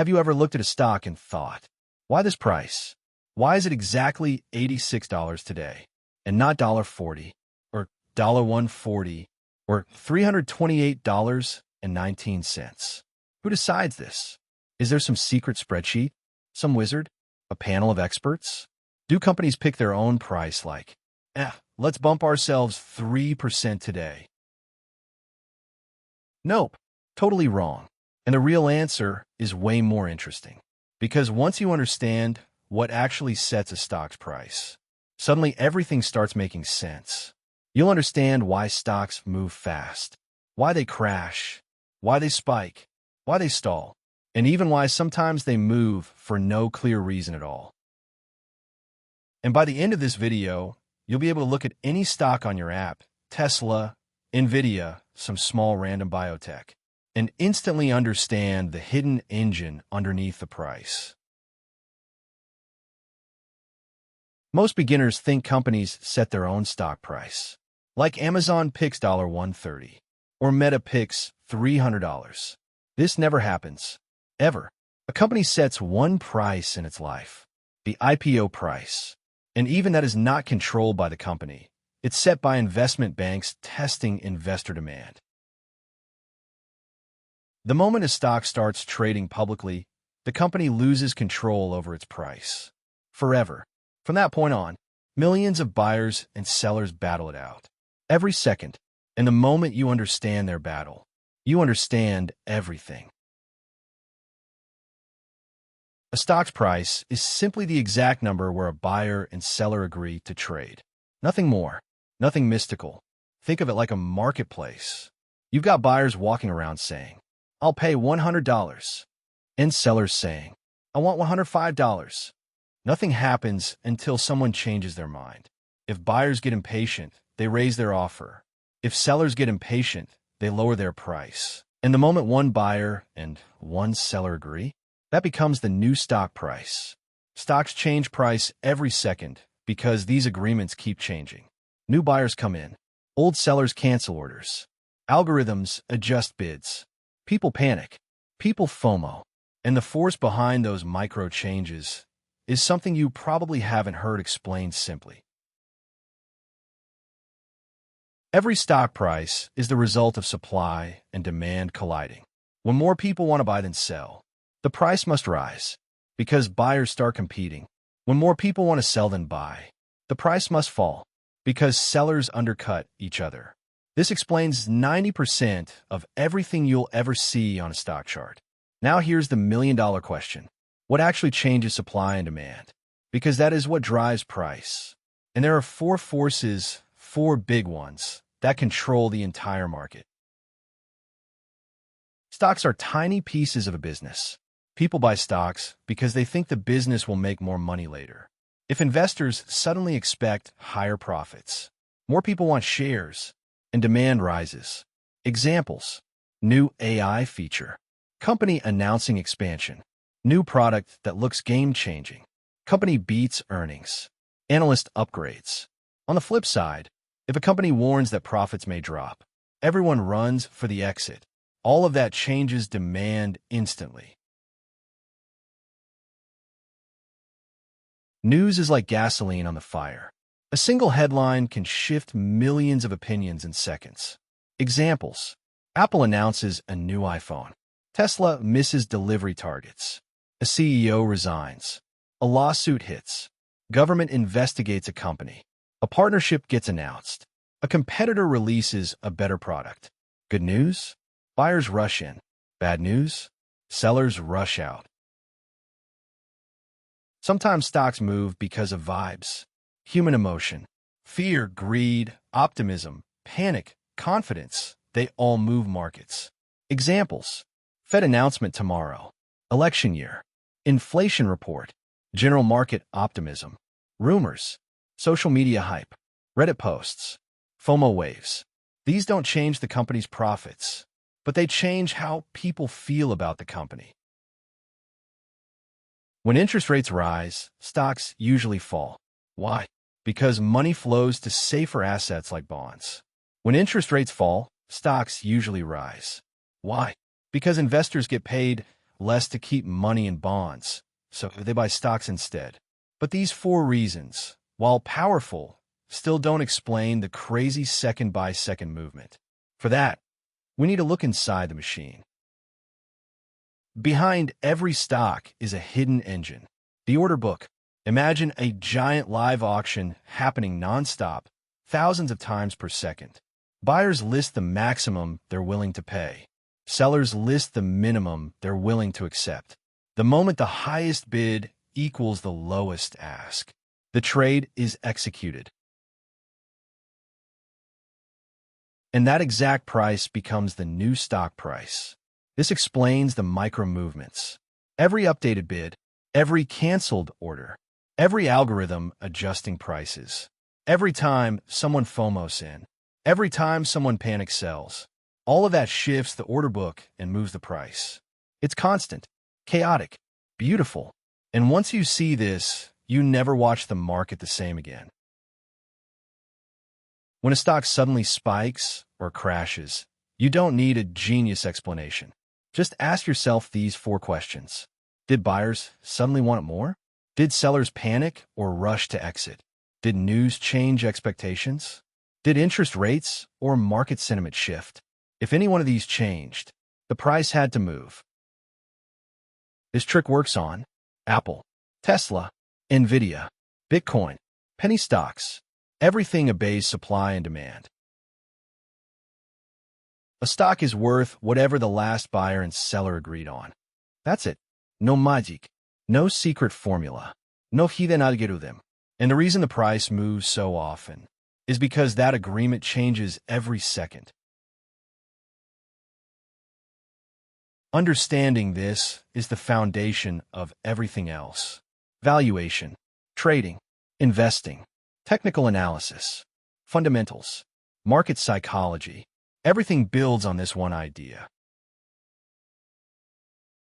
Have you ever looked at a stock and thought, why this price? Why is it exactly $86 today and not $40 or $140 or $328.19? Who decides this? Is there some secret spreadsheet? Some wizard? A panel of experts? Do companies pick their own price like, let's bump ourselves 3% today? Nope, totally wrong. And the real answer is way more interesting. Because once you understand what actually sets a stock's price, suddenly everything starts making sense. You'll understand why stocks move fast, why they crash, why they spike, why they stall, and even why sometimes they move for no clear reason at all. And by the end of this video, you'll be able to look at any stock on your app, Tesla, Nvidia, some small random biotech, and instantly understand the hidden engine underneath the price. Most beginners think companies set their own stock price, like Amazon picks $130 or Meta picks $300. This never happens, ever. A company sets one price in its life, the IPO price, and even that is not controlled by the company. It's set by investment banks testing investor demand. The moment a stock starts trading publicly, the company loses control over its price. Forever. From that point on, millions of buyers and sellers battle it out. Every second, and the moment you understand their battle, you understand everything. A stock's price is simply the exact number where a buyer and seller agree to trade. Nothing more, nothing mystical. Think of it like a marketplace. You've got buyers walking around saying, I'll pay $100, and sellers saying, I want $105. Nothing happens until someone changes their mind. If buyers get impatient, they raise their offer. If sellers get impatient, they lower their price. And the moment one buyer and one seller agree, that becomes the new stock price. Stocks change price every second because these agreements keep changing. New buyers come in. Old sellers cancel orders. Algorithms adjust bids. People panic. People FOMO. And the force behind those micro changes is something you probably haven't heard explained simply. Every stock price is the result of supply and demand colliding. When more people want to buy than sell, the price must rise because buyers start competing. When more people want to sell than buy, the price must fall because sellers undercut each other. This explains 90% of everything you'll ever see on a stock chart. Now here's the million-dollar question. What actually changes supply and demand? Because that is what drives price. And there are four forces, four big ones, that control the entire market. Stocks are tiny pieces of a business. People buy stocks because they think the business will make more money later. If investors suddenly expect higher profits, more people want shares, and demand rises. Examples: new AI feature, company announcing expansion, new product that looks game-changing, company beats earnings, analyst upgrades. On the flip side, if a company warns that profits may drop, everyone runs for the exit. All of that changes demand instantly. News is like gasoline on the fire. A single headline can shift millions of opinions in seconds. Examples: Apple announces a new iPhone. Tesla misses delivery targets. A CEO resigns. A lawsuit hits. Government investigates a company. A partnership gets announced. A competitor releases a better product. Good news? Buyers rush in. Bad news? Sellers rush out. Sometimes stocks move because of vibes. Human emotion, fear, greed, optimism, panic, confidence, they all move markets. Examples: Fed announcement tomorrow, election year, inflation report, general market optimism, rumors, social media hype, Reddit posts, FOMO waves. These don't change the company's profits, but they change how people feel about the company. When interest rates rise, stocks usually fall. Why? Because money flows to safer assets like bonds. When interest rates fall, stocks usually rise. Why? Because investors get paid less to keep money in bonds, so they buy stocks instead. But these 4 reasons, while powerful, still don't explain the crazy second-by-second movement. For that, we need to look inside the machine. Behind every stock is a hidden engine, the order book. Imagine a giant live auction happening nonstop, thousands of times per second. Buyers list the maximum they're willing to pay. Sellers list the minimum they're willing to accept. The moment the highest bid equals the lowest ask, the trade is executed. And that exact price becomes the new stock price. This explains the micro movements. Every updated bid, every canceled order, every algorithm adjusting prices. Every time someone FOMOs in, every time someone panic sells, all of that shifts the order book and moves the price. It's constant, chaotic, beautiful. And once you see this, you never watch the market the same again. When a stock suddenly spikes or crashes, you don't need a genius explanation. Just ask yourself these 4 questions. Did buyers suddenly want it more? Did sellers panic or rush to exit? Did news change expectations? Did interest rates or market sentiment shift? If any one of these changed, the price had to move. This trick works on Apple, Tesla, Nvidia, Bitcoin, penny stocks. Everything obeys supply and demand. A stock is worth whatever the last buyer and seller agreed on. That's it. No magic. No secret formula. No hidden algorithm. And the reason the price moves so often is because that agreement changes every second. Understanding this is the foundation of everything else. Valuation, trading, investing, technical analysis, fundamentals, market psychology. Everything builds on this one idea.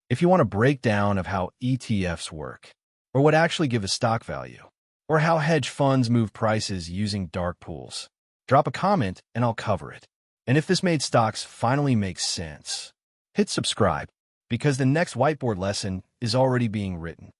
If you want a breakdown of how ETFs work, or what actually give a stock value, or how hedge funds move prices using dark pools, drop a comment and I'll cover it. And if this made stocks finally make sense, hit subscribe, because the next whiteboard lesson is already being written.